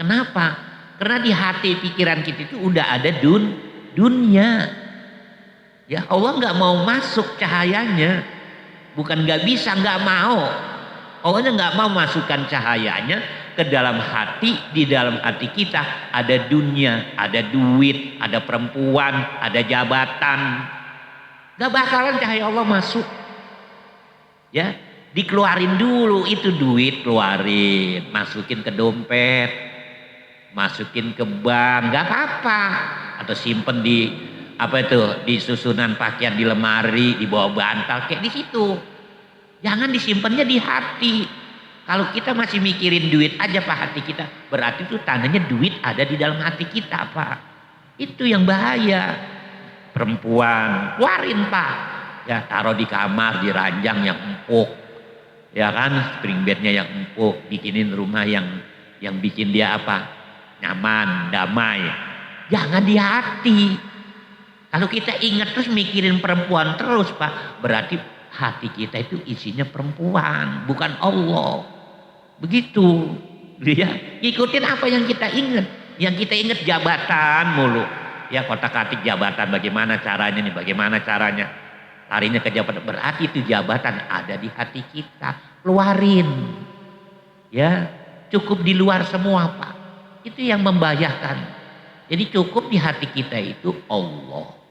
Kenapa? Karena di hati pikiran kita itu udah ada dunia. Ya Allah nggak mau masuk cahayanya. Bukan nggak bisa, nggak mau. Allahnya nggak mau masukkan cahayanya ke dalam hati. Di dalam hati kita ada dunia, ada duit, ada perempuan, ada jabatan. Nggak bakalan cahaya Allah masuk. Ya, dikeluarin dulu itu duit, keluarin, masukin ke dompet, masukin ke bank, nggak apa-apa. Atau simpen di apa itu di susunan pakaian di lemari, di bawah bantal kayak di situ. Jangan disimpannya di hati. Kalau kita masih mikirin duit aja Pak hati kita, berarti itu tandanya duit ada di dalam hati kita Pak. Itu yang bahaya. Perempuan, keluarin Pak. Ya taruh di kamar, di ranjang yang empuk. Ya kan, spring bednya yang empuk, bikinin rumah yang bikin dia apa? Nyaman, damai. Jangan di hati. Kalau kita ingat terus mikirin perempuan terus Pak, berarti hati kita itu isinya perempuan, bukan Allah. Begitu. Ya, ikutin apa yang kita ingat. Yang kita ingat jabatan mulu. Ya kotak-katik jabatan bagaimana caranya nih, bagaimana caranya. Larinya ke jabatan, berarti itu jabatan ada di hati kita. Keluarin. Ya, cukup di luar semua Pak. Itu yang membahayakan. Jadi cukup di hati kita itu Allah.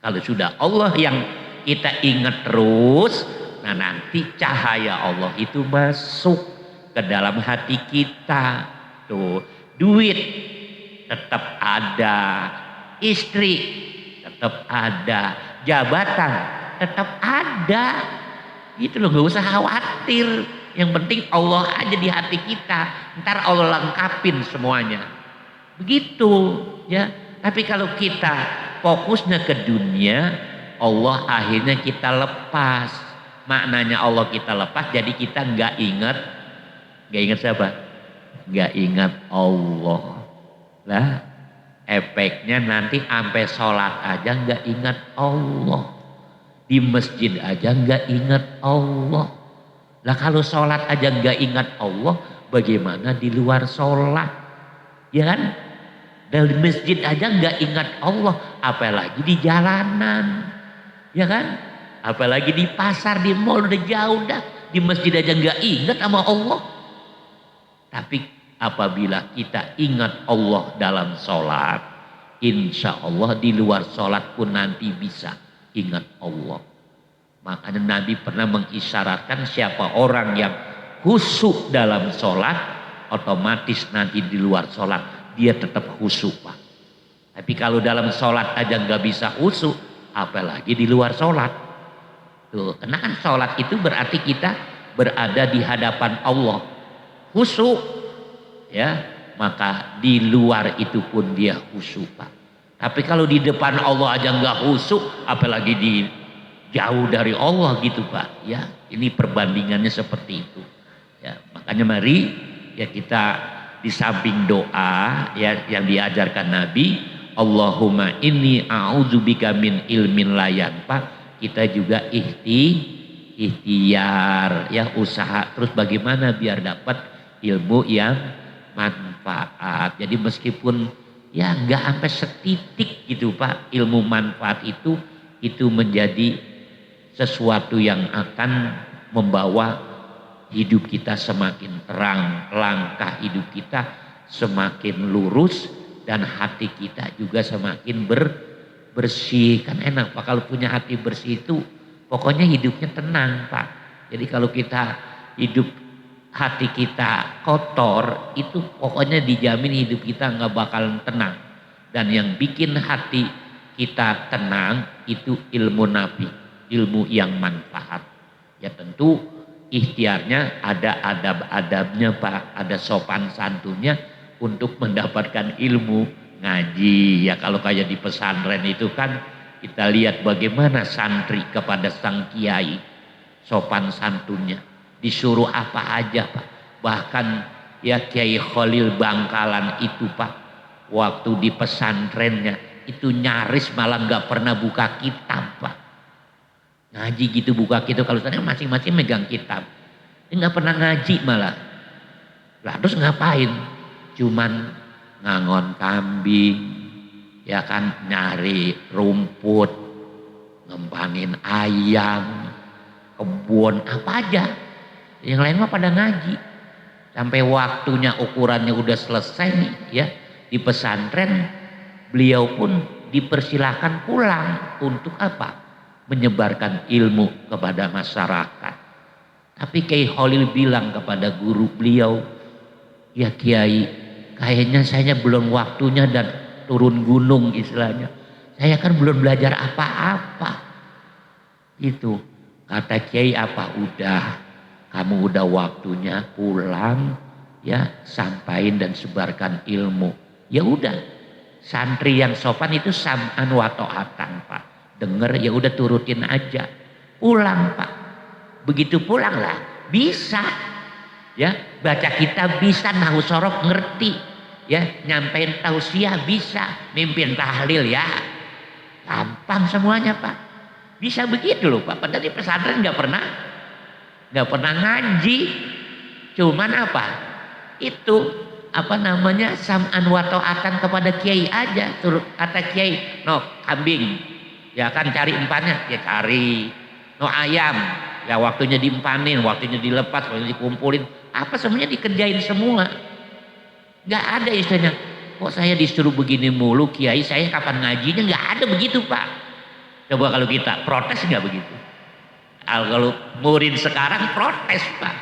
Kalau sudah Allah yang kita ingat terus, nah nanti cahaya Allah itu masuk ke dalam hati kita. Tuh, duit tetap ada, istri tetap ada, jabatan tetap ada. Gitu loh, nggak usah khawatir. Yang penting Allah aja di hati kita. Ntar Allah lengkapin semuanya. Begitu ya. Tapi kalau kita fokusnya ke dunia, Allah akhirnya kita lepas. Maknanya Allah kita lepas, jadi kita nggak ingat siapa? Nggak ingat Allah. Lah, efeknya nanti sampai sholat aja nggak ingat Allah. Di masjid aja nggak ingat Allah. Lah kalau sholat aja nggak ingat Allah, bagaimana di luar sholat? Ya kan? Dari masjid aja nggak ingat Allah, apalagi di jalanan, ya kan? Apalagi di pasar, di mall udah jauh dah, di masjid aja nggak ingat sama Allah. Tapi apabila kita ingat Allah dalam sholat, insya Allah di luar sholat pun nanti bisa ingat Allah. Makanya Nabi pernah mengisyaratkan siapa orang yang khusyuk dalam sholat, otomatis nanti di luar sholat dia tetap khusyuk Pak. Tapi kalau dalam sholat aja nggak bisa khusyuk, apalagi di luar sholat. Tuh, karena kan sholat itu berarti kita berada di hadapan Allah, khusyuk, ya. Maka di luar itu pun dia khusyuk Pak. Tapi kalau di depan Allah aja nggak khusyuk, apalagi di jauh dari Allah gitu Pak ya. Ini perbandingannya seperti itu ya. Makanya mari ya kita di samping doa ya yang diajarkan Nabi, Allahumma inni a'udzubika min ilmin la yanfa, kita juga ikhtiar ya, usaha terus bagaimana biar dapat ilmu yang manfaat. Jadi meskipun ya nggak sampai setitik gitu Pak, ilmu manfaat itu menjadi sesuatu yang akan membawa hidup kita semakin terang, langkah hidup kita semakin lurus, dan hati kita juga semakin bersih. Kan enak Pak kalau punya hati bersih itu, pokoknya hidupnya tenang Pak. Jadi kalau kita hidup hati kita kotor, itu pokoknya dijamin hidup kita nggak bakalan tenang. Dan yang bikin hati kita tenang itu ilmu Nabi, ilmu yang manfaat. Ya tentu ikhtiarnya ada adab-adabnya Pak, ada sopan santunnya untuk mendapatkan ilmu ngaji. Ya kalau kayak di pesantren itu kan kita lihat bagaimana santri kepada sang kiai, sopan santunnya. Disuruh apa aja Pak. Bahkan ya Kiai Khalil Bangkalan itu Pak, waktu di pesantrennya itu nyaris malah nggak pernah buka kitab Pak. Ngaji gitu buka kitab, kalau sana masing-masing megang kitab. Dia nggak pernah ngaji malah. Lah terus ngapain? Cuman ngangon kambing, ya kan, nyari rumput, ngembangin ayam, kebun apa aja. Yang lain mah pada ngaji. Sampai waktunya ukurannya udah selesai nih ya di pesantren, beliau pun dipersilahkan pulang untuk apa? Menyebarkan ilmu kepada masyarakat. Tapi Kiai Khalil bilang kepada guru beliau, ya Kiai, kayaknya saya belum waktunya dan turun gunung istilahnya. Saya kan belum belajar apa-apa. Itu kata Kiai, apa udah, kamu udah waktunya pulang ya, sampaikan dan sebarkan ilmu. Ya udah, santri yang sopan itu sam'an wa ta'atan Pak. Dengar ya udah turutin aja. Pulang Pak. Begitu pulang lah bisa ya, baca kitab bisa, nahu sorof ngerti ya, nyampein tausiah bisa, mimpin tahlil ya. Gampang semuanya Pak. Bisa begitu loh Pak. Padahal di pesantren nggak pernah ngaji, cuman apa itu apa namanya sam'an wa ta'atan kepada kiai aja. Suruh kata kiai, no kambing ya kan cari empannya ya cari, no ayam ya waktunya diempanin, waktunya dilepas, waktunya dikumpulin, apa semuanya dikerjain semua. Nggak ada istilahnya kok saya disuruh begini mulu kiai, saya kapan ngajinya, nggak ada begitu Pak. Coba kalau kita protes nggak begitu. Kalau murid sekarang protes Pak,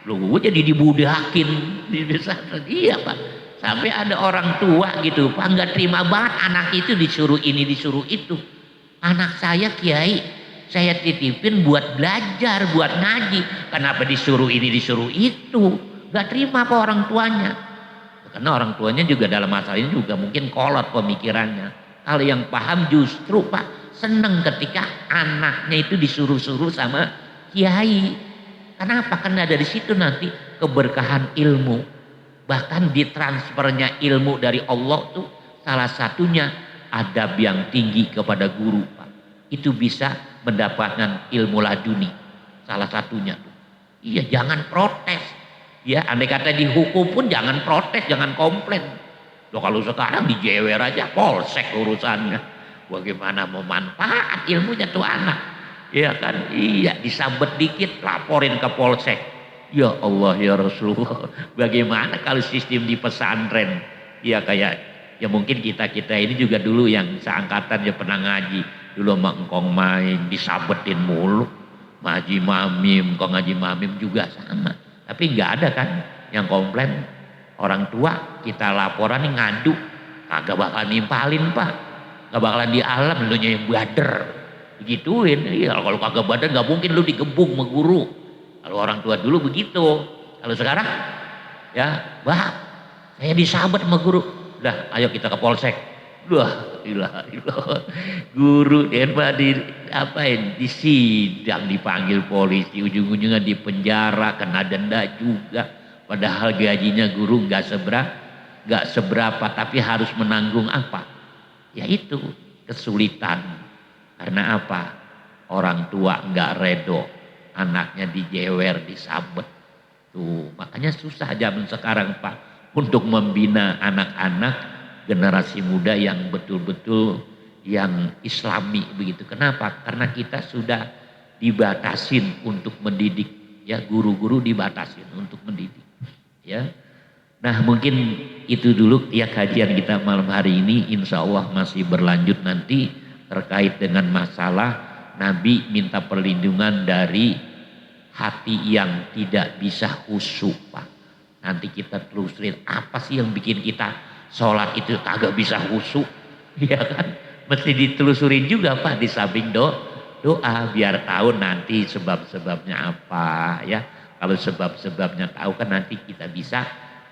lu jadi dibudakin di pesantren. Iya Pak, sampai ada orang tua gitu Pak nggak terima banget anak itu disuruh ini disuruh itu. Anak saya Kiai, saya titipin buat belajar, buat ngaji, kenapa disuruh ini disuruh itu? Nggak terima Pak orang tuanya. Karena orang tuanya juga dalam masalah ini juga mungkin kolot pemikirannya. Kalau yang paham justru Pak seneng ketika anaknya itu disuruh-suruh sama kiai. Kenapa? Karena dari situ nanti keberkahan ilmu. Bahkan ditransfernya ilmu dari Allah tuh salah satunya adab yang tinggi kepada guru Pak. Itu bisa mendapatkan ilmu laduni. Salah satunya tuh. Iya, jangan protes. Ya, andai kata dihukum pun jangan protes, jangan komplain. Loh kalau sekarang dijewer aja polsek urusannya. Bagaimana mau manfaat ilmunya tuh anak, ya kan? Iya, disabet dikit laporin ke polsek. Ya Allah ya Rasulullah, bagaimana kalau sistem di pesantren? Ya kayak ya mungkin kita ini juga dulu yang seangkatan ya pernah ngaji dulu sama engkong main disabetin mulu, ngaji mamim, kok ngaji mamim juga sama. Tapi nggak ada kan yang komplain. Orang tua kita laporan nih ngadu, kagak bakal nimpalin Pak. Gak bakalan di alam lu yang bader digituin. Iya, kalau kagak bader gak mungkin lu digebung sama guru. Kalau orang tua dulu begitu. Kalau sekarang ya, Bah, saya disabet sama guru. Udah, ayo kita ke polsek. Udah, ilaha illallah. Guru di sidang dipanggil polisi, ujung-ujungnya di penjara, kena denda juga. Padahal gajinya guru nggak seberapa, tapi harus menanggung apa? Yaitu kesulitan. Karena apa? Orang tua nggak redo, anaknya dijewer, disabet. Tuh, makanya susah zaman sekarang Pak untuk membina anak-anak generasi muda yang betul-betul yang islami begitu. Kenapa? Karena kita sudah dibatasin untuk mendidik, ya, guru-guru dibatasin untuk mendidik, ya. Nah, mungkin itu dulu ya kajian kita malam hari ini. Insya Allah masih berlanjut nanti terkait dengan masalah Nabi minta perlindungan dari hati yang tidak bisa khusyuk, Pak. Nanti kita telusurin apa sih yang bikin kita sholat itu kagak bisa khusyuk, ya kan? Mesti ditelusurin juga Pak di samping doa biar tahu nanti sebab-sebabnya apa, ya. Kalau sebab-sebabnya tahu kan nanti kita bisa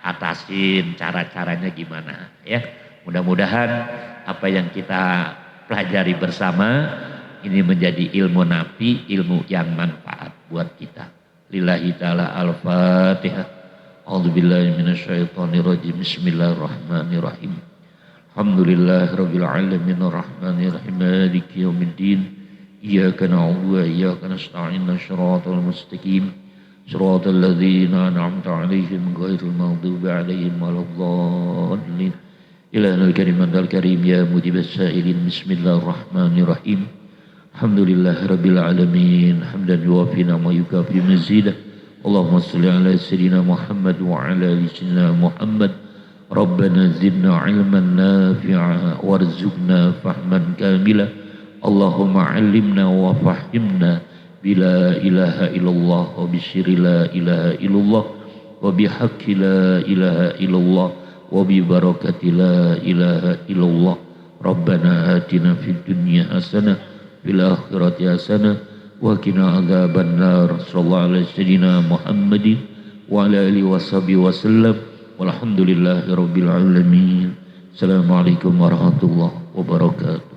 atasin cara-caranya gimana, ya. Mudah-mudahan apa yang kita pelajari bersama ini menjadi ilmu nafi, ilmu yang manfaat buat kita. Lillahi ta'ala al-Fatihah. A'udzubillahi minasyaitonirrajim. Bismillahirrahmanirrahim. Alhamdulillahirabbil alamin arrahmanirrahim maliki yaumiddin. Iyyaka na'budu wa iyyaka nasta'in. Shiratal mustaqim. Shiratal ladzina an'amta 'alaihim ghairil maghdubi 'alaihim waladdallin. Ilahul karim al karim ya mujibas sa'ilin. Bismillahirrahmanirrahim. Alhamdulillahirabbil alamin hamdan yuwafi ma yukafi mazidah. Allahumma shalli ala sayyidina Muhammad wa ala ali sayyidina Muhammad. Rabbana zidna ilman nafi'a warzuqna fahman kamila. Allahumma 'allimna wa fahimna bila ilaha illallah wa bisyri la ilaha illallah wa bihaqqi la ilaha illallah wa bi barakati la ilaha illallah. Rabbana atina fid dunya hasanah fil akhirati hasanah wa qina adzaban nar. Sallallahu alaihi sayyidina Muhammadin wa ala alihi washabihi wasallam. Walhamdulillahi rabbil alamin. Assalamualaikum warahmatullahi wabarakatuh.